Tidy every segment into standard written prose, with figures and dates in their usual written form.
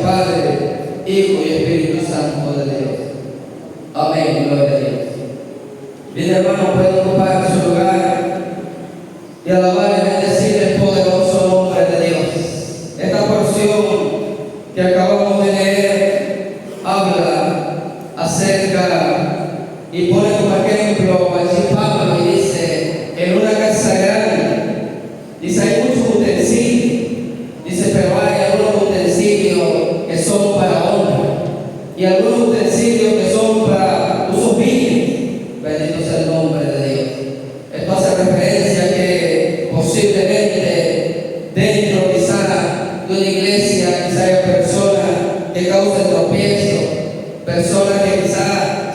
Padre, Hijo y Espíritu Santo de Dios. Amén, gloria a Dios. Bien, hermanos, pueden ocupar su lugar y alabar y bendecir el poderoso nombre de Dios. Esta porción que acabamos de leer habla acerca y pone como ejemplo allí Pablo y dice: en una casa grande, dice, hay muchos utensilios, dice, pero hay algunos utensilios que son para hombre y algunos utensilios que son para usos viles. Bendito sea el nombre de Dios. Esto hace referencia a que posiblemente dentro quizá de una iglesia quizá hay personas que causen tropiezo, personas que quizá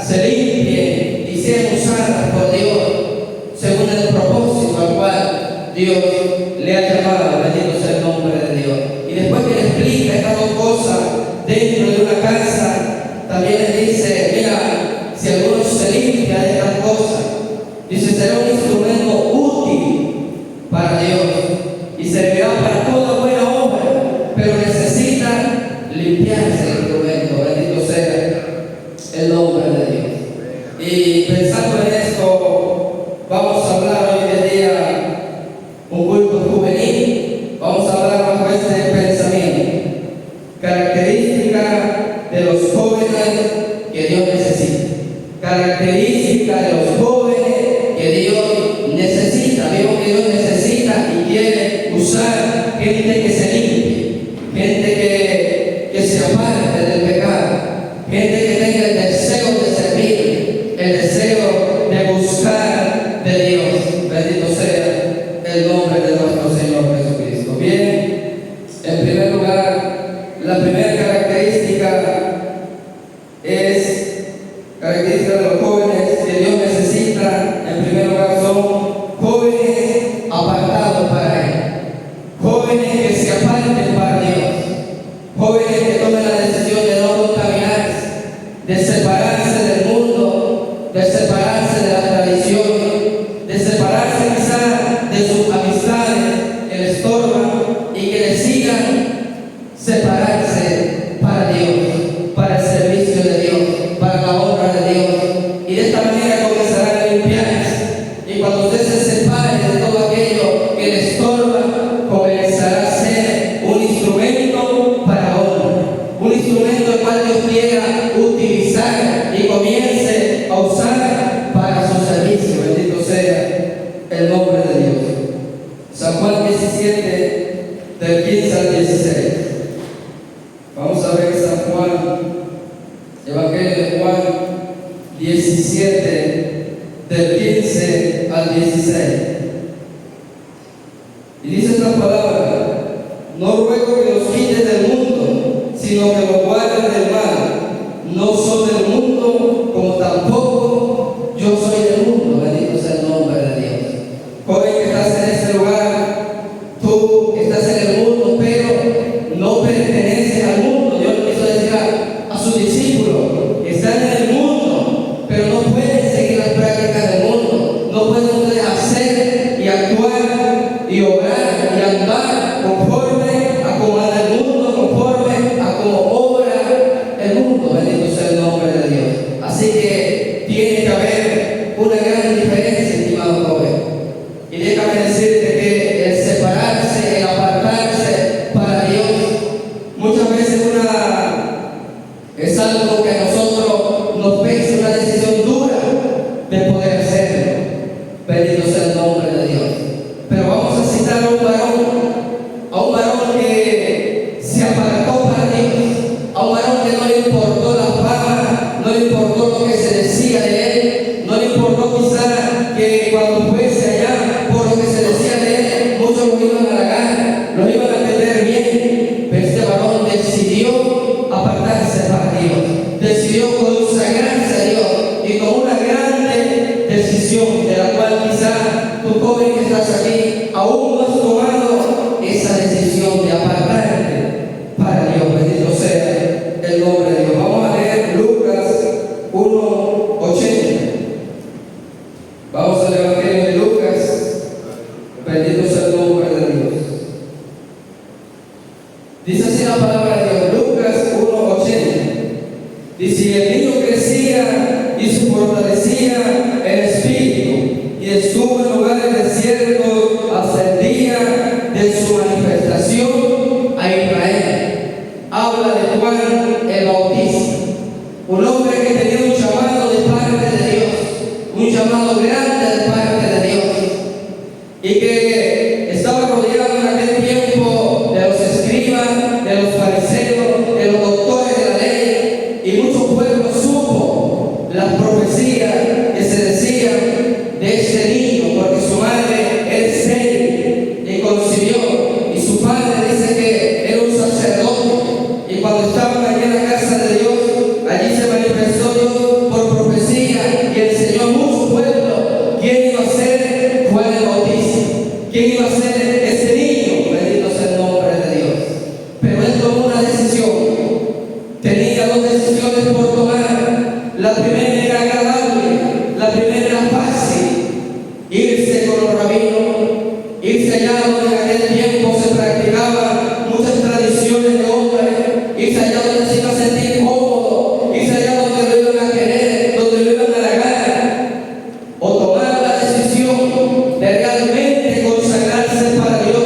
se limpien y sean usadas por Dios según el propósito al cual Dios le ha llamado. Bendito sea el nombre de Dios. Y después que le explica estas dos cosas dentro de una casa, también le dice: mira, si alguno se limpia de estas cosas, dice, será un instrumento útil para Dios y servirá para toda buena obra, pero necesita limpiarse el instrumento. Bendito sea el nombre de Dios. Y pensando en esto, vamos a hablar hoy en día un culto juvenil. Vamos a hablar bajo este pensamiento: características de los jóvenes que Dios necesita. Características de los jóvenes que Dios necesita. Vemos que Dios necesita y quiere usar gente que se limpie, gente que se aparte del pecado, gente que tenga el deseo de servir, el deseo de buscar de Dios. Bendito sea el nombre de nuestro Señor Jesucristo. Bien, en primer lugar, la primera característica de los jóvenes que Dios necesita. En primer lugar, son jóvenes apartados para Él, jóvenes que se aparten para Dios, jóvenes que tomen la decisión de no contaminarse, de separarse del mundo, de separarse de la tradición, de separarse quizá de sus amistades que les estorban y que decidan separarse para Dios, para el servicio de Dios, para la obra de Dios. Y de esta manera comenzarán a limpiarse. Y cuando usted se separe de todo aquello que le estorba, comenzará a ser un instrumento para honra, un instrumento el cual Dios quiera utilizar y comience a usar para su servicio. Bendito sea el nombre de Dios. San Juan 17, del 15 al 16. Vamos a ver San Juan, Evangelio de Juan 17, del 15 al 16. Y dice esta palabra: no ruego que los quites del mundo, sino que los guardes del mal. No son del mundo, como tampoco yo soy del mundo. Bendito sea el nombre de Dios. Joven que estás en este lugar, tú estás en el mundo, pero no perteneces al mundo. Dios quiso decir a sus discípulos: están en el mundo, pero no pueden seguir las prácticas del mundo. No pueden ustedes hacer y actuar y obrar y andar conforme a como anda el mundo, conforme a como obra el mundo. Bendito sea el nombre de Dios. Así que tiene que haber una gran diferencia, estimado joven. Y déjame decirte que el separarse, el apartarse para Dios, muchas veces es algo que a nosotros nos pesa, una decisión dura de poder hacerlo. Bendito sea el nombre de Dios. Pero vamos a citar a un varón que se apartó para Dios, a un varón que no le importó la fama, no le importó lo que se decía de él, no le importó quizá que cuando fuese allá, por lo que se decía de él, muchos lo iban a halagar, lo iban a atender bien. Pero este varón decidió apartarse para Dios, decidió si el niño crecía y se fortalecía en espíritu y estuvo en lugares desiertos hasta el día de su manifestación a Israel. Habla de Juan el Bautista, un hombre que tenía un llamado de parte de Dios, un llamado grande de parte de Dios, y que estaba rodeado en aquel tiempo de los escribas, de los fariseos, de los doctores de la ley, y mucho pueblo supo las profecías que se decían de este niño, porque su madre era estéril y concibió, y su padre dice que era un sacerdote, y cuando estaban allí en la casa de Dios, allí se manifestó Dios por profecía y enseñó a mucho pueblo quién iba a ser Juan el Bautista, quién iba a ser ese niño. Bendito sea el nombre de Dios. Pero él tomó una decisión. Tenía dos decisiones por tomar. La primera era agradable, la primera era fácil: irse con los rabinos, irse allá donde en aquel tiempo se practicaban muchas tradiciones de hombres, irse allá donde se iba a sentir cómodo, irse allá donde lo iban a querer, donde lo iban a halagar, o tomar la decisión de realmente consagrarse para Dios,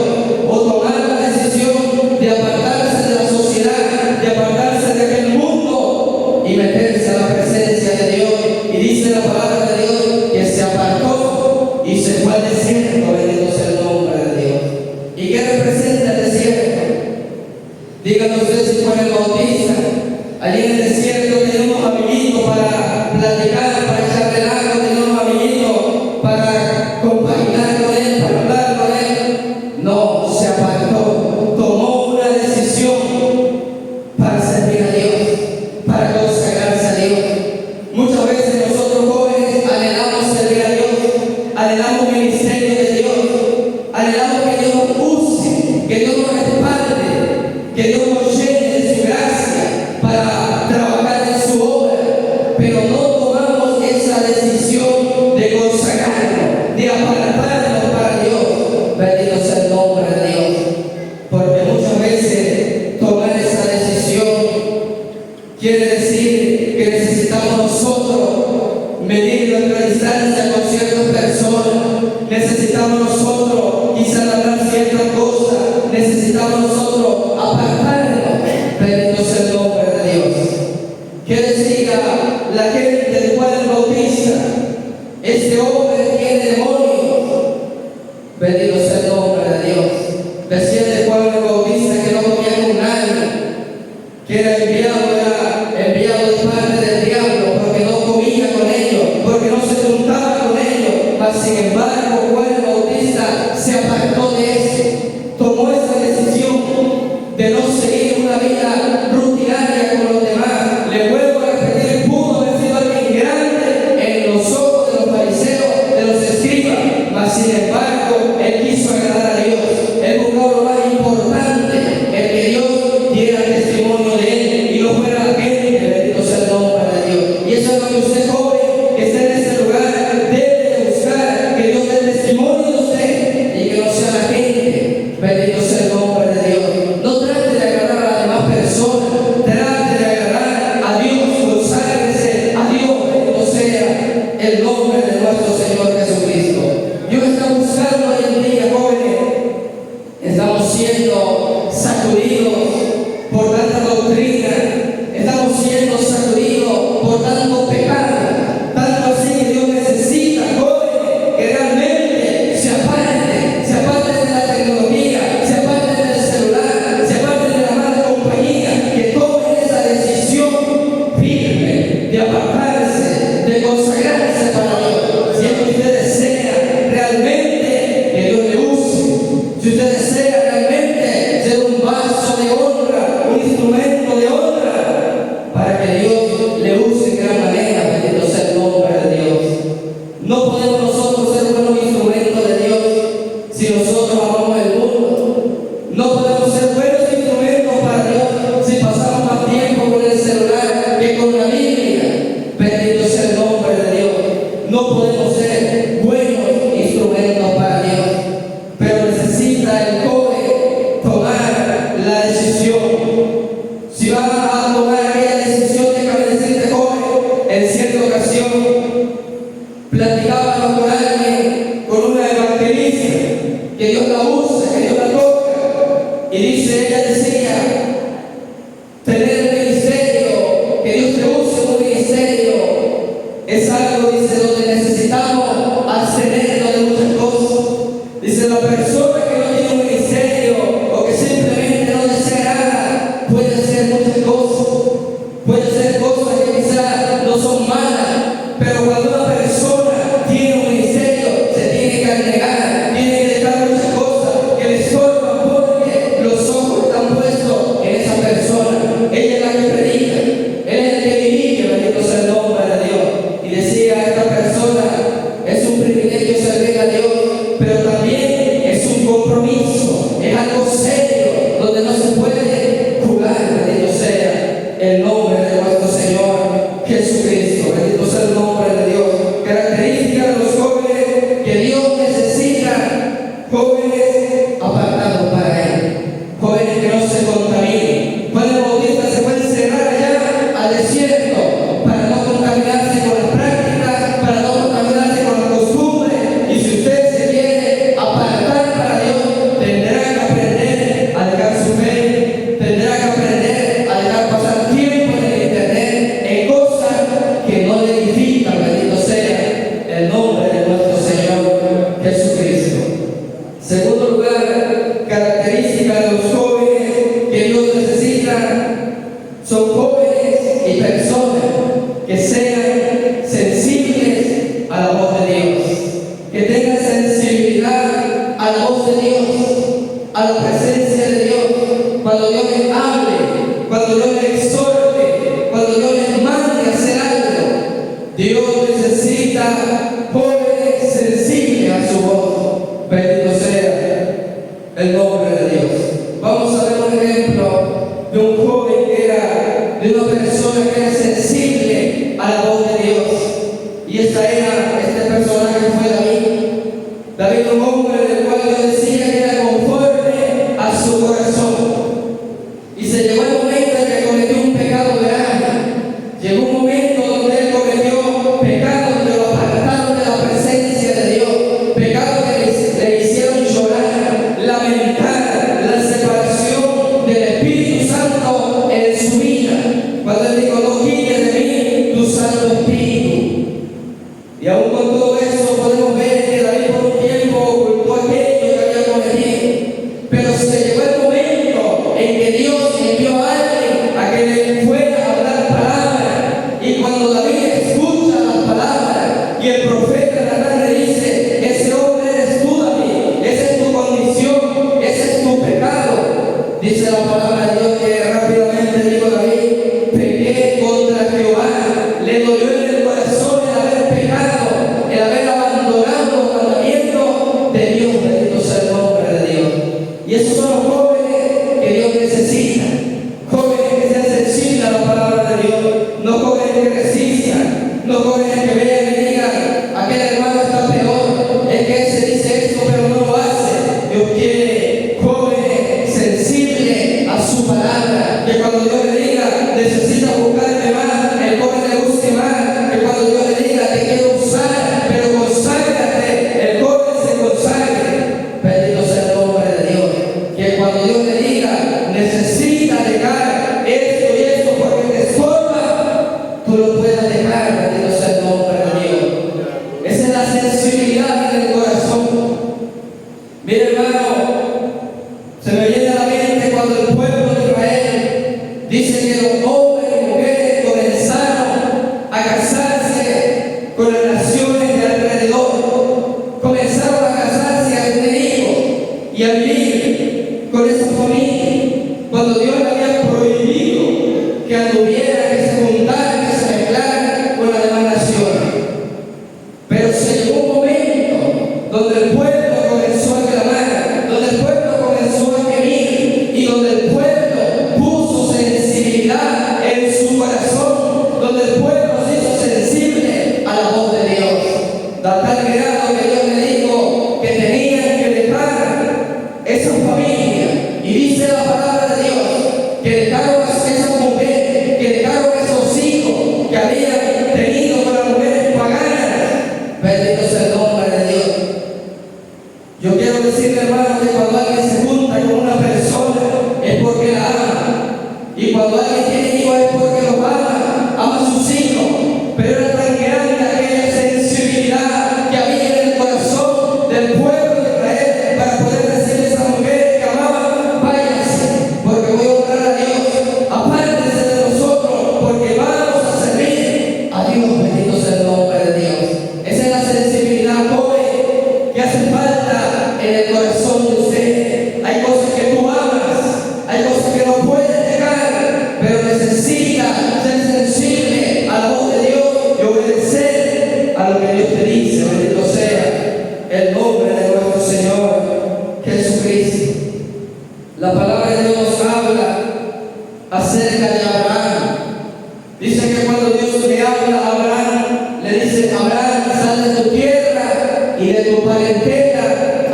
o tomar la decisión de apartarse de la sociedad, de apartarse de aquel mundo y meterse a la presencia de Dios. Y dice la palabra de Dios que se apartó y se fue al desierto. Bendito sea el nombre de Dios. ¿Y qué representa el desierto? Díganos ustedes si Juan el Bautista, allí en el desierto, tenía unos amiguitos para platicar, para echar relajo, tenía unos amiguitos para compaginar con él, para hablar con él. No, se apartó, tomó una decisión para servir a Dios, para consagrarse a Dios. Muchas veces nosotros jóvenes anhelamos servir a Dios, anhelamos ministerio de Dios, anhelamos que Dios nos use, que Dios nos respalde, que Dios nos llene de su gracia para trabajar en su obra, pero no tomamos esa decisión de consagrarnos, de apartarnos para Dios. Bendito sea el nombre de Dios, porque muchas veces tomar esa decisión quiere decir que necesitamos nosotros medir nuestra distancia con ciertas personas, necesitamos nosotros quizás hablar ciertas cosas, necesitamos nosotros apartarnos. Bendito sea el nombre de Dios. Que decía la gente de Juan el Bautista: este hombre tiene demonios. Bendito sea el nombre de Dios. Decía de Juan el Bautista que no comía con nadie, que era enviado de parte del diablo, porque no comía con ellos, porque no se juntaba con ellos. Mas sin embargo, Juan el Bautista se apartó de eso, tomó esa decisión de no seguir una vida rutinaria con los demás. Le vuelvo a repetir, pudo haber sido alguien grande en los ojos de los fariseos, de los escribas, mas sin embargo, él quiso agradar a Dios. Él buscó lo más importante, el que Dios diera testimonio de él y no fuera la gente. Bendito sea el nombre de Dios. Y eso es lo que usted, joven, que está en ese lugar, debe de buscar, que Dios dé testimonio son jóvenes y personas que sean sensibles a la voz de Dios, que tengan sensibilidad a la voz de Dios, a la presencia de Dios. Cuando Dios les hable, cuando Dios les exhorte, cuando Dios les mande a hacer algo, Dios necesita jóvenes sensibles a su voz. Bendito sea el nombre de Dios. Vamos a ver un ejemplo de un joven que era, de una persona que era sensible a la voz de Dios. Y este personaje fue David. David, un hombre del cual Dios decía que era conforme a su corazón. Y se llegó el momento en que cometió un pecado grave. Llegó un momento donde él cometió pecados que lo apartaron de la presencia de Dios, pecados que le hicieron llorar, lamentar la separación del Espíritu Santo en su vida. Cuando él dijo: no quites de mí tu Santo Espíritu. Y aún con todo eso podemos ver que David por un tiempo ocultó aquello que había cometido. Pero se llegó el momento en que Dios envió a alguien a que le fuera a hablar palabras. Y cuando David escucha las palabras y el profeta Natán le dice: ese hombre eres tú, David, esa es tu condición, ese es tu pecado. Dice la palabra de Dios que rápidamente dijo David: pequé contra Jehová. Le dolió en el corazón el haber pecado, el haber abandonado los mandamientos de Dios. Bendito sea el nombre de Dios. Y esos son los jóvenes que Dios necesita. Jóvenes que sean sensibles a la palabra de Dios. No jóvenes que resistan. No jóvenes que vean y digan: aquel hermano está peor, es que él se dice esto pero no lo hace. Dios quiere jóvenes sensibles a su palabra, que cuando Dios le diga: necesita buscarme más, el joven le busque más. Que cuando Dios le diga: te quiero usar, pero conságrate, el joven se consagre. Bendito sea el nombre de Dios. Que cuando Dios le diga: necesita dejar esto y esto porque te estorba, tú lo puedas dejar. Bendito sea el nombre de Dios. Esa es la sensibilidad del corazón. Mira, hermano, se me viene a la mente cuando el pueblo de Israel dice que los hombres y mujeres comenzaron a casarse con las naciones de alrededor, comenzaron a casarse, a tener hijos y a vivir con esa familia, cuando Dios le había prohibido que anduvieran, que se juntaran, que se mezclaran con las demás naciones. Pero se llegó un momento donde el pueblo comenzó a clamar, donde el pueblo comenzó a gemir y donde el pueblo puso sensibilidad en su corazón, donde el pueblo se hizo sensible a la voz de Dios. Da tal grado que Dios le dijo que tenían que dejar esa familia. Y dice la palabra de Dios que dejaron a esas mujeres, que dejaron a esos hijos que habían tenido con las mujeres paganas. Bendito sea el nombre de Dios. Yo quiero decirle, hermano, que cuando alguien se junta con una persona es porque la ama. Y cuando alguien tiene hijos es porque los ama, ama a sus hijos. Pero era tan grande aquella sensibilidad que había en el corazón del pueblo de Israel para poder decirle a esas mujeres que amaban: váyanse, porque voy a honrar a Dios. Apártense de nosotros, porque vamos a servir a Dios. Bendito sea el nombre de Dios. Esa es la sensibilidad, joven, que hace falta en el corazón de usted. Hay cosas que tú amas, hay cosas que no puedes dejar, pero necesitas ser sensible a la voz de Dios y obedecer a lo que Dios te dice. Bendito sea el nombre de nuestro Señor Jesucristo. La palabra de Dios habla acerca de Abraham. Dice que cuando Dios le habla a Abraham, le dice: Abraham, sal de tu tierra y de tu parentela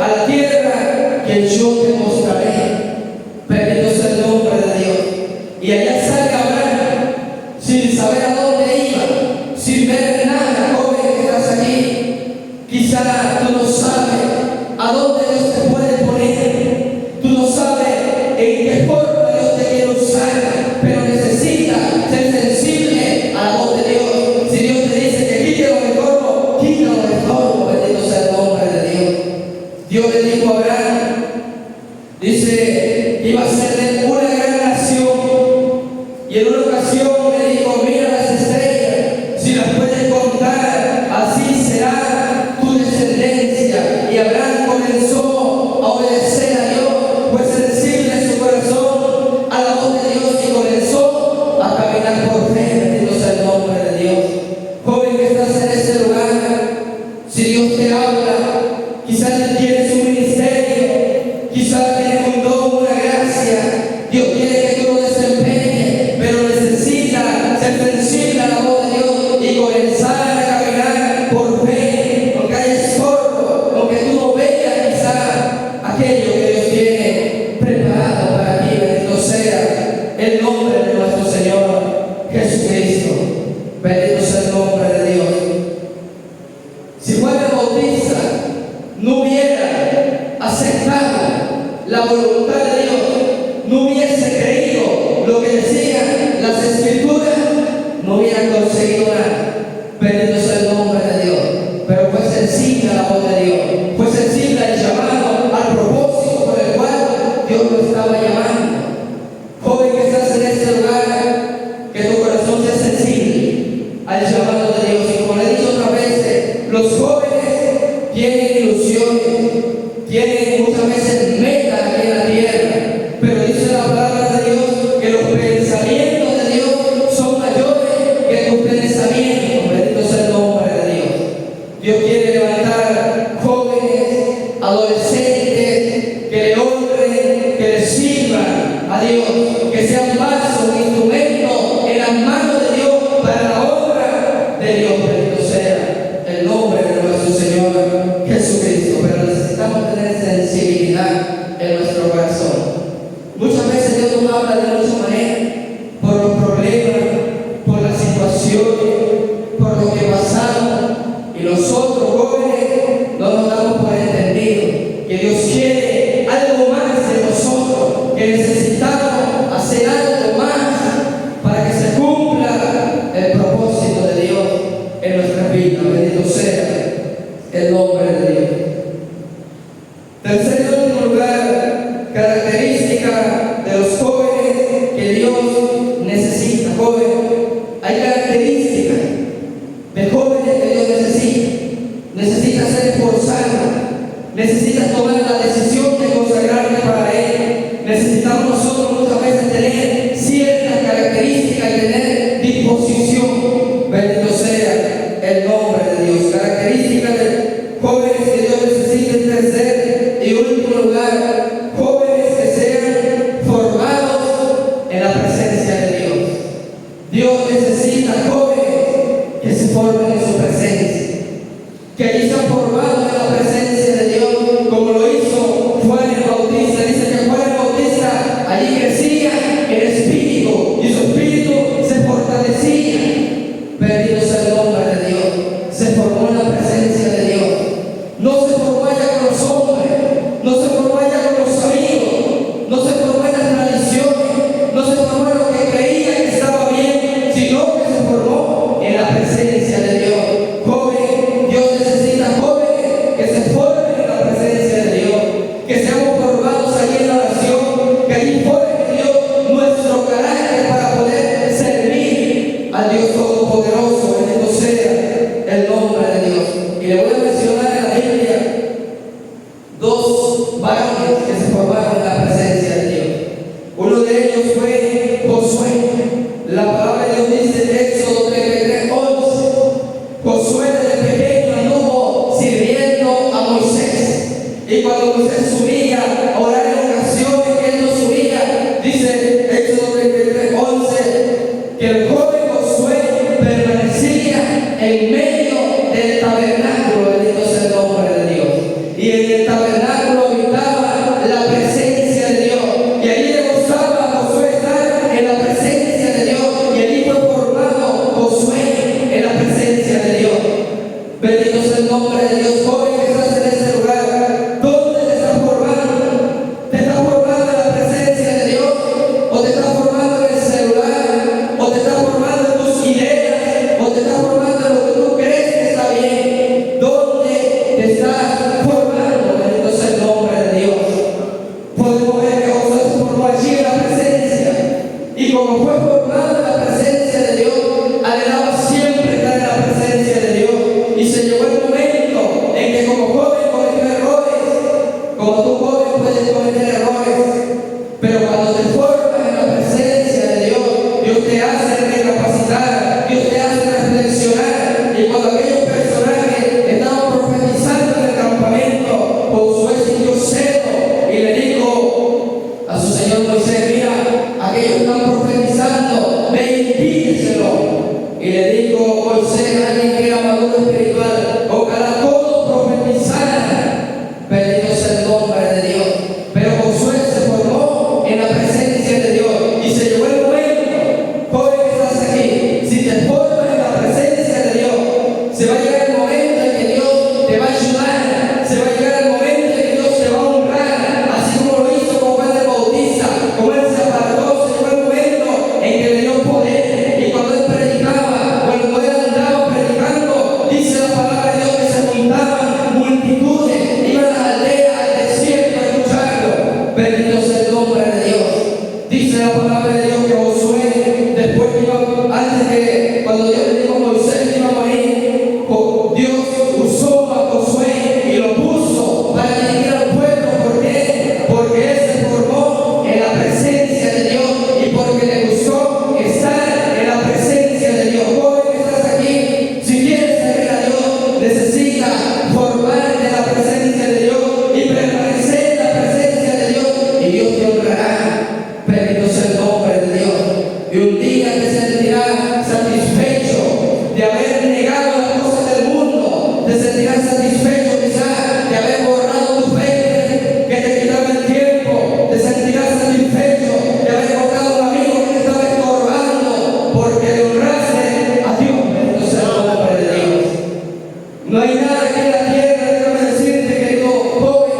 a la tierra que yo te mostraré. Bendito sea el nombre de Dios. Y allá sale Abraham sin saber a dónde iba, sin ver nada. Joven que estás aquí, quizá tú no sabes a dónde Dios te puede poner, tú no sabes en qué forma Dios te quiere usar, pero necesitas ser sensible a la voz de Dios. Si Dios te dice que quite lo mejor, quita lo mejor. Bendito sea el nombre de Dios. Dios le dijo a Abraham, dice que iba a ser de una gran nación, Y en una ocasión me dijo: mira las estrellas, si las puedes contar, así será tu descendencia. Y Abraham comenzó a obedecer a Dios, pues sensible en su corazón a la voz de Dios, y comenzó a caminar por fe. Bendito sea el nombre de Dios. Joven que estás en este lugar, si Dios te habla, quizás Él tiene su ministerio, quizás tiene un don, una gracia, Dios quiere que tú lo desempeñes, pero necesita ser sensible a la voz de Dios y comenzar a caminar por fe, aunque haya estorbo, aunque tú no veas quizás aquello que Dios tiene preparado para ti. Bendito sea el nombre de nuestro Señor Jesucristo. Bendito sea el nombre de Dios. Si Juan el Bautista no hubiera aceptado la voluntad de Dios, no hubiese creído lo que decían las Escrituras, no hubiera conseguido nada. Bendito sea el nombre de Dios. Pero fue sensible a la voz de Dios, fue sensible al llamado, al propósito por el cual Dios lo estaba llamando. Joven que estás en este lugar, que tu corazón sea sensible al llamado de Dios. Y como le he dicho otras veces, los jóvenes tienen ilusiones, tienen muchas veces metas aquí en la tierra, pero dice la palabra de Dios que los pensamientos de Dios son mayores que tus pensamientos. Bendito sea el nombre de Dios. Dios quiere levantar jóvenes, adolescentes, que le honren, que le sirvan a Dios, que sean vasos, instrumentos en las manos de Dios para la obra de Dios. Bendito sea el nombre de nuestro Señor Jesucristo. Pero necesitamos tener sensibilidad en nuestro corazón. Muchas veces Dios nos habla de muchas maneras, por los problemas, por las situaciones, por lo que pasamos, y nosotros jóvenes no nos damos por entendido que Dios quiere algo más de nosotros, que necesitamos hacer algo más para que se cumpla el propósito de Dios en nuestra vida. Bendito sea el nombre de Dios. Tercer y último lugar, característica de los jóvenes que Dios necesita. Joven, hay características de jóvenes que Dios necesita. Necesita ser esforzado, necesita tomar la decisión de consagrarte para Él. Necesitamos nosotros muchas veces tener ciertas características y tener disposición. Bendito sea el nombre de Dios. Características de jóvenes que Dios necesita. En tercer y último lugar, jóvenes que sean formados en la presencia de Dios. Dios necesita jóvenes que se formen en su presencia, que allí sean formados en la presencia de Dios, como lo hizo Juan el Bautista. Dice que Juan el Bautista allí crecía en espíritu y su espíritu se fortalecía. Bendito sea el nombre de Dios. Se formó en la presencia de Dios. No se formó allá con los hombres, no se formó allá con los amigos, no se formó en las tradiciones, no se formó en lo que creía que estaba bien, sino que se formó en la presencia de Dios. Joven, Dios necesita jóvenes que se formen en la presencia de Dios, que seamos formados allí en la oración, que allí forme Dios nuestro carácter para poder servir al Dios Todopoderoso. Bendito sea el nombre de Dios. Y le voy a mencionar en la Biblia dos varones que se formaron en la presencia de Dios. Uno de ellos fue Josué. La palabra de Dios dice en Éxodo 33:11. Josué desde pequeño anduvo sirviendo a Moisés. Y cuando Moisés subía a orar en ocasiones que él no subía, dice Éxodo 33:11, que el joven Josué permanecía en medio del tabernáculo. Bendito sea el nombre de Dios. Y en el tabernáculo habitaba la presencia de Dios. Y allí le gustaba a Josué estar en la presencia de Dios. Y allí fue formado Josué en la presencia de Dios. Bendito sea el nombre de Dios. Joven que estás en este lugar, ¿dónde te estás formando? ¿Te estás formando en la presencia de Dios? ¿O te estás formando en el celular? ¿O te estás formando hace recapacitar, Dios te hace reflexionar. Y cuando aquellos personajes estaban profetizando en el campamento, Josué sintió celo y le dijo a su señor Moisés: mira, aquellos están profetizando, ve y pídeselo. Y le dijo Moisés, alguien que era maduro espiritual: ojalá todos profetizaran. Bendito sea el nombre de Dios. Pero Josué se formó en la presencia de Dios y se llevó el momento. Joven que estás aquí, si te formas en la presencia de Dios, se va a llegar el momento en que Dios te va a ayudar, se va a llegar el momento en que Dios te va a honrar, así como lo hizo con Juan el Bautista. Como él se apartó, se llegó el momento en que le dio poder. Y cuando él predicaba, cuando él andaba predicando, dice la palabra de Dios que se juntaban multitudes, iban a la aldea, al desierto a escucharlo. Bendito sea el nombre de Dios. Dice la palabra de Dios que Josué, después que iba, antes que, cuando Dios le dijo a Moisés que iba a morir, Dios usó a Josué y lo puso para dirigir al pueblo. ¿Por qué? Porque él se formó en la presencia de Dios y porque le gustó estar en la presencia de Dios. Joven que estás aquí, si quieres servir a Dios, necesitas formarte en la presencia de Dios y permanecer en la presencia de Dios, y Dios te honrará. Bendito sea el nombre de Dios. Y un día te sentirás satisfecho de haber negado las cosas del mundo. Te sentirás satisfecho quizás de haber borrado tu fe que te quitaba el tiempo. Te sentirás satisfecho de haber cortado un amigo que te estaba estorbando, porque le honraste a Dios. Bendito sea el nombre de Dios. No hay nada que en la tierra, déjame decirte, querido joven,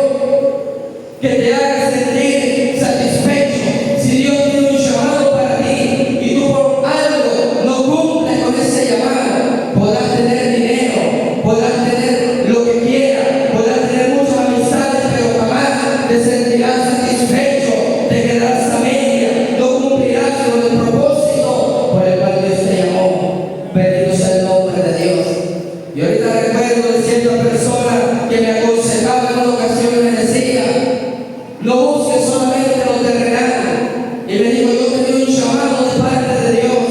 que te haga sentir satisfecho. Si Dios tiene un llamado para ti y tú por algo no cumples con ese llamado, podrás tener dinero, podrás tener lo que quieras, podrás tener muchas amistades, pero jamás te sentirás satisfecho, te quedarás a media, no cumplirás con el propósito por el cual Dios te llamó. Bendito sea el nombre de Dios. Y ahorita recuerdo de cierta persona que me aconsejaba en una ocasión y me decía: no busques solamente lo terrenal. Y me dijo: yo tenía un llamado de parte de Dios,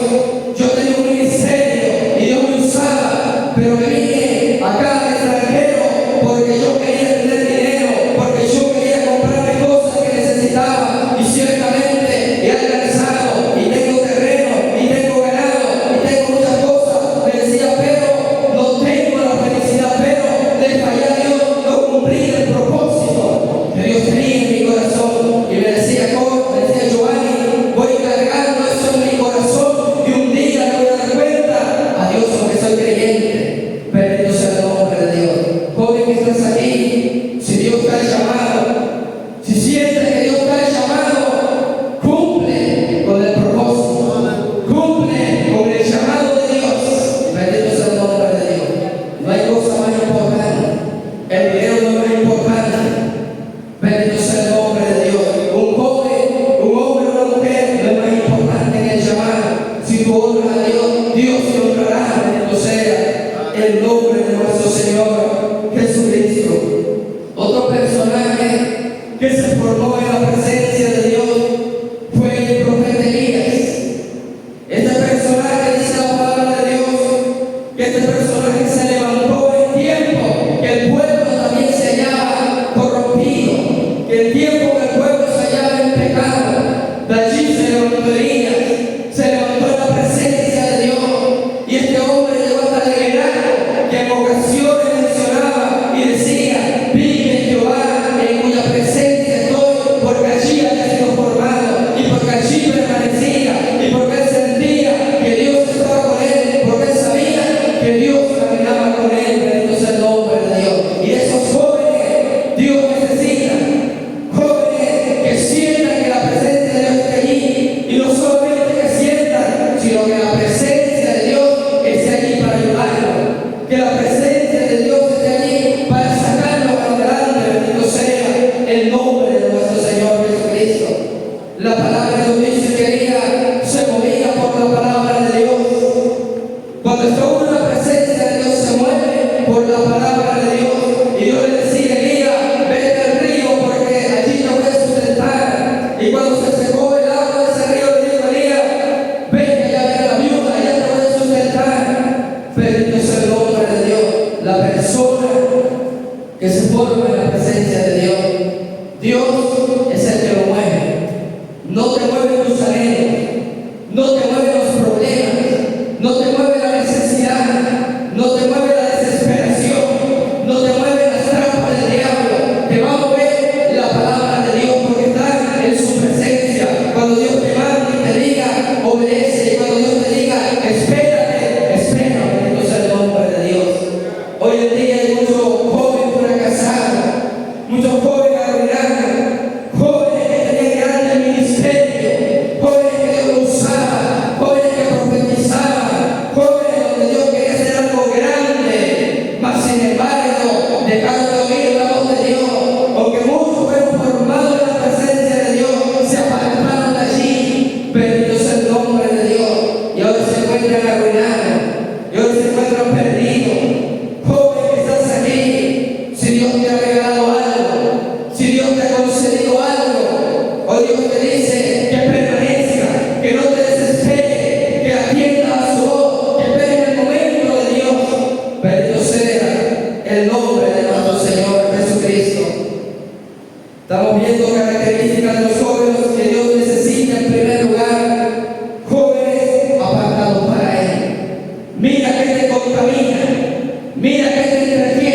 yo tenía un ministerio y Dios me usaba, pero me vine acá al extranjero porque yo quería tener dinero, porque yo quería comprarme cosas que necesitaba, y ciertamente he alcanzado y tengo terreno y tengo ganado y tengo muchas cosas. Me decía: pero no tengo la felicidad, pero le fallé a Dios, no cumplí el propósito que Dios tenía en mi corazón. Y me decía: Giovanni, voy cargando eso en mi corazón y un día me voy a dar cuenta a Dios porque soy creyente. Bendito sea el nombre de Dios. Joven que estás aquí, si Dios te ha llamado, si sientes que Dios te ha llamado, cumple con el propósito, cumple con el llamado de Dios. Bendito sea el nombre de Dios. No hay cosa más importante. El dinero no es más importante. Bendito sea el nombre de Dios. Un joven, un hombre, una mujer no es más importante que el llamado. Si tú honras a Dios, Dios te honrará. Bendito sea el nombre de nuestro Señor Jesucristo. Otro personaje que se formó en la presencia de Dios fue el profeta Elías. Este personaje, dice la palabra de Dios, que este personaje se levantó en tiempo que el pueblo también se hallaba corrompido, que el tiempo que el pueblo se hallaba en pecado. De allí se levantó Elías, se levantó en la presencia de Dios, y este hombre llegó hasta el grado que forma en la presencia de Dios. Dios es el que lo mueve. No te mueven tus anhelos, no te mueven los problemas, no te mueve la necesidad, no te mueve la desesperación, no te mueve las trampas del diablo. Te va a mover la palabra de Dios porque está en su presencia. Cuando Dios te manda y te diga, obedece. Y cuando Dios te diga, espérate, espera, bendito sea el nombre de Dios. Hoy en día hay muchos jóvenes fracasados, muchos jóvenes arruinados, jóvenes que tenían grandes ministerios, jóvenes que Dios los usaba, jóvenes que profetizaban, jóvenes donde Dios quería hacer algo grande, mas sin embargo dejaron de oír la voz de Dios, porque muchos fueron formados en la presencia de Dios, se apartaron de allí. Bendito sea el nombre de Dios, y ahora se encuentran arruinados, y ahora se encuentran perdidos. Joven que estás aquí, si Dios te ha regalado algo, si Dios te ha concedido algo, hoy Dios te dice que permanezca, que no te desesperes, que atienda a su voz, que esperes el momento de Dios. Bendito sea el nombre de nuestro Señor Jesucristo. Estamos viendo características de los jóvenes que Dios necesita en primer lugar, jóvenes apartados para Él. Mira que te contamina, mira que te entretiene.